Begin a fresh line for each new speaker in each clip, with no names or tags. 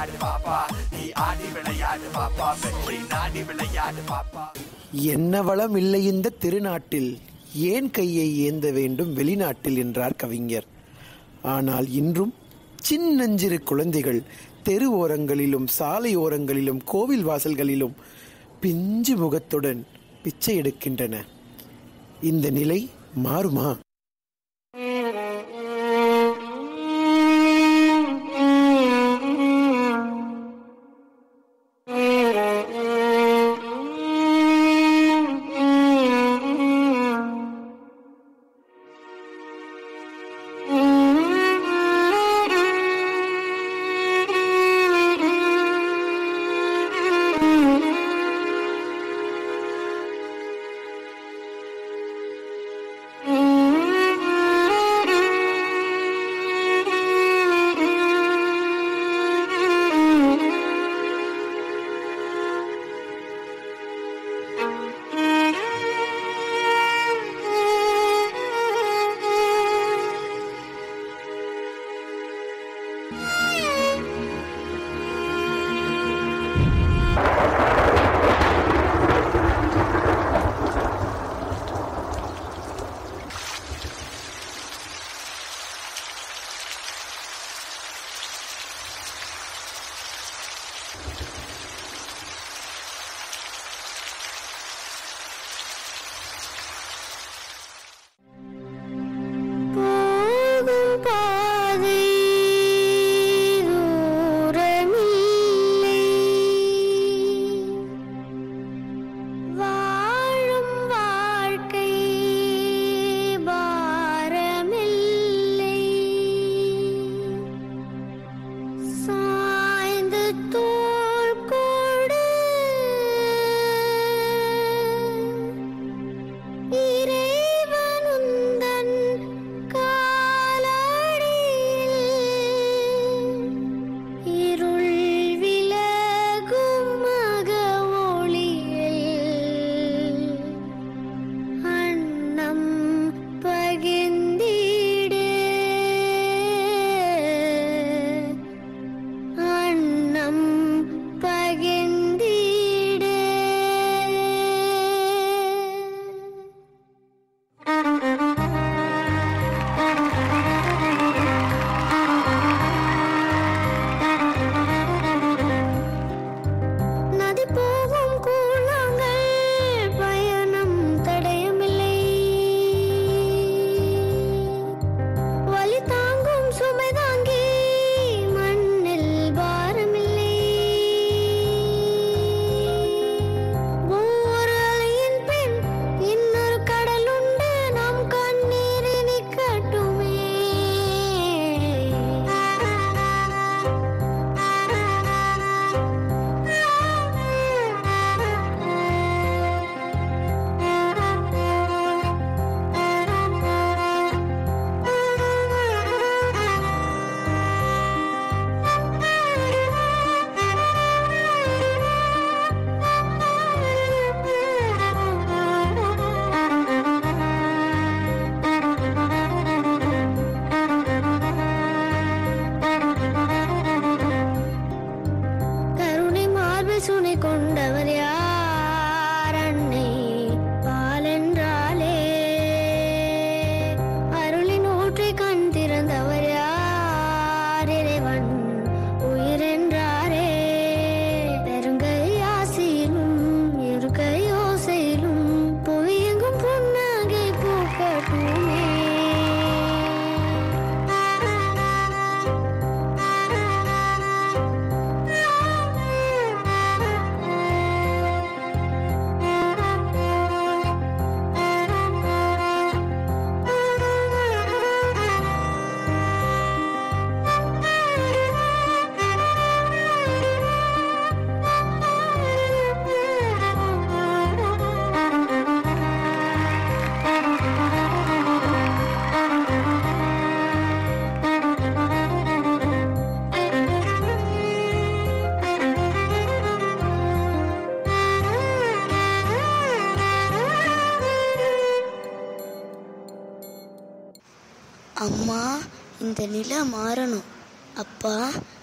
விளையாடு பாப்பா, நீ ஆடி விளையாடு பாப்பா, வெற்றி நாடி விளையாடு பாப்பா.
என்ன வளம் இல்லை இந்த திருநாட்டில், ஏன் கையை ஏந்த வேண்டும் வெளிநாட்டில் என்றார் கவிஞர். ஆனால் இன்றும் சின்னஞ்சிறு குழந்தைகள் தெரு ஓரங்களிலும் சாலை ஓரங்களிலும் கோவில் வாசல்களிலும் பிஞ்சு முகத்துடன் பிச்சை எடுக்கின்றன. இந்த நிலை மாறுமா?
அம்மா, இந்த நிலை மாறணும். அப்பா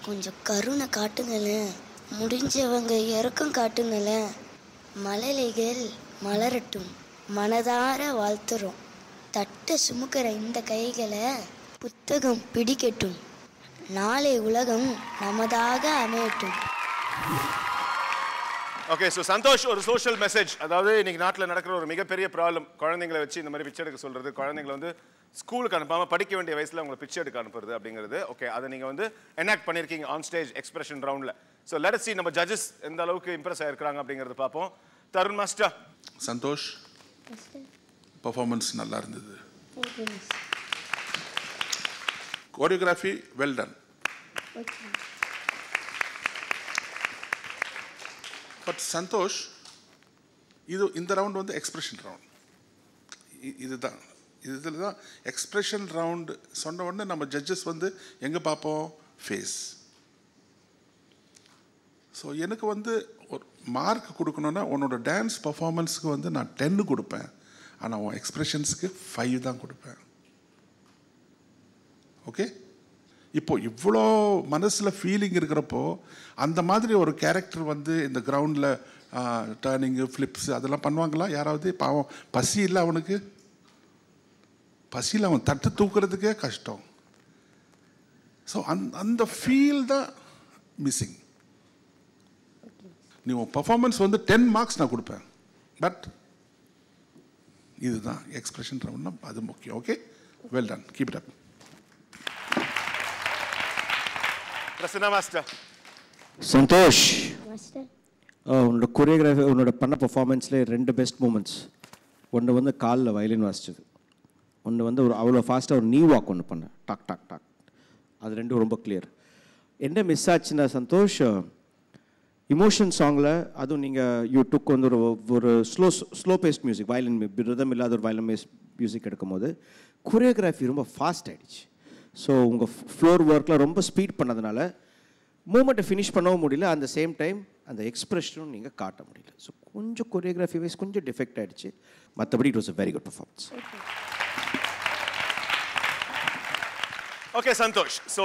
கொஞ்சம் கருணை காட்டுங்களேன், முடிஞ்சவங்க இறக்கம் காட்டுங்களேன். மழலைகள் மலரட்டும், மனதார வாழ்த்துறோம். தட்டை சுமக்கிற இந்த கைகளை புத்தகம் பிடிக்கட்டும், நாளை உலகம் நமதாக அமையட்டும்.
ஓகே, ஸோ சந்தோஷ், ஒரு சோஷியல் மெசேஜ். அதாவது இன்னைக்கு நாட்டில் நடக்கிற ஒரு மிகப்பெரிய ப்ராப்ளம், குழந்தைங்களை வச்சு இந்த மாதிரி பிச்சை எடுக்க சொல்றது, குழந்தைங்களை வந்து ஸ்கூலுக்கு அனுப்பாமல் படிக்க வேண்டிய வயசில் அவங்களை பிச்சை எடுக்க அனுப்புறது அப்படிங்கிறது. ஓகே, அதை நீங்கள் வந்து எனாக்ட் பண்ணியிருக்கீங்க ஆன் ஸ்டேஜ் எக்ஸ்பிரஷன் ரவுண்டில். ஸோ லெட் அஸ் சீ நம்ம ஜட்ஜஸ் எந்த அளவுக்கு இம்ப்ரெஸ் ஆகிருக்கிறாங்க அப்படிங்கிறத பார்ப்போம். தருண் மாஸ்டர்.
சந்தோஷ், பர்ஃபார்மன்ஸ் நல்லா இருந்தது. Choreography well done. But Santhosh, இந்த ரவுண்ட் வந்து எக்ஸ்பிரஷன் ரவுண்ட். இதுதான் இதில் தான் எக்ஸ்பிரஷன் ரவுண்டு சொன்ன உடனே நம்ம ஜட்ஜஸ் வந்து எங்கே பார்ப்போம்? ஃபேஸ். ஸோ எனக்கு வந்து ஒரு மார்க் கொடுக்கணுன்னா உன்னோட டான்ஸ் பர்ஃபார்மன்ஸுக்கு வந்து நான் 10 கொடுப்பேன், ஆனால் உன் எக்ஸ்பிரஷன்ஸுக்கு 5 தான் கொடுப்பேன். ஓகே, இப்போ இவ்வளோ மனசில் ஃபீலிங் இருக்கிறப்போ அந்த மாதிரி ஒரு கேரக்டர் வந்து இந்த கிரவுண்டில் டர்னிங்கு ஃப்ளிப்ஸு அதெல்லாம் பண்ணுவாங்களா யாராவது? பாவம், பசி இல்லை அவனுக்கு, பசியில் அவன் தட்டு தூக்குறதுக்கே கஷ்டம். ஸோ அந்த ஃபீல் தான் மிஸ்ஸிங். நீ உன் பர்ஃபார்மன்ஸ் வந்து 10 மார்க்ஸ் நான் கொடுப்பேன், பட் இதுதான் எக்ஸ்பிரஷன் ரவுண்ட்னா அது முக்கியம். Okay, well done, keep it up.
Prasanna master.
Santhosh, உன்னோட கொரியோகிராஃபி, உன்னோட பண்ண பர்ஃபார்மன்ஸ்லேயே 2 பெஸ்ட் மூமெண்ட்ஸ். ஒன்று வந்து காலில் வயலின் வாசிச்சது, ஒன்று வந்து ஒரு அவ்வளோ ஃபாஸ்ட்டாக ஒரு நீ வாக் ஒன்று பண்ண, டாக் டாக் டாக். அது 2 ரொம்ப கிளியர். என்ன மிஸ் ஆச்சுன்னா சந்தோஷ், இமோஷன் சாங்கில் அதுவும் நீங்கள் யூடியூப்க்கு வந்து ஒரு slow paced music, violin rhythm இல்லாத ஒரு வயலின் மியூசிக் எடுக்கும்போது கொரியோகிராஃபி ரொம்ப ஃபாஸ்ட் ஆகிடுச்சு. ஸோ உங்கள் ஃப்ளோர் ஒர்க்கில் ரொம்ப ஸ்பீட் பண்ணதுனால மூமெண்ட்டை ஃபினிஷ் பண்ணவும் முடியல, அந்த சேம் டைம் அந்த எக்ஸ்பிரஷனும் நீங்கள் காட்ட முடியல. ஸோ கொஞ்சம் கொரியோகிராஃபி வைஸ் கொஞ்சம் டிஃபெக்ட் ஆகிடுச்சு. மற்றபடி it was a very good performance.
Okay Santhosh, so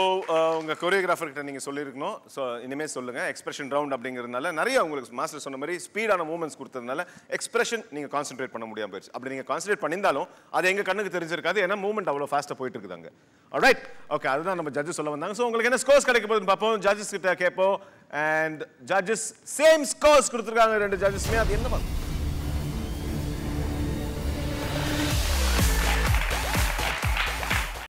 உங்கள் கொரியோகிராஃபர்கிட்ட நீங்கள் சொல்லியிருக்கணும். ஸோ இனிமேல் சொல்லுங்கள், எக்ஸ்பிரஷன் ரவுண்ட் அப்படிங்கிறதுனால நிறைய உங்களுக்கு மாஸ்டர் சொன்ன மாதிரி ஸ்பீடான மூமெண்ட்ஸ் கொடுத்ததுனால எக்ஸ்பிரஷன் நீங்கள் கான்சென்ட்ரேட் பண்ண முடியாமல் போயிடுச்சு. அப்படி நீங்கள் கான்சென்ட்ரேட் பண்ணியிருந்தாலும் அது எங்கள் கண்ணுக்கு தெரிஞ்சிருக்காது, ஏன்னா மூமெண்ட் அவ்வளோ ஃபாஸ்ட்டாக போயிட்டு இருக்குதாங்க. ஆல்ரைட், ஓகே, அதுதான் நம்ம ஜட்ஜஸ் சொல்ல வந்தாங்க. ஸோ உங்களுக்கு என்ன ஸ்கோர்ஸ் கிடைக்க போகுதுன்னு பார்ப்போம், ஜட்ஜஸ் கிட்ட கேட்போம். அண்ட் ஜட்ஜஸ் சேம் ஸ்கோர்ஸ் கொடுத்துருக்காங்க 2 ஜட்ஜஸ்மே. அது என்ன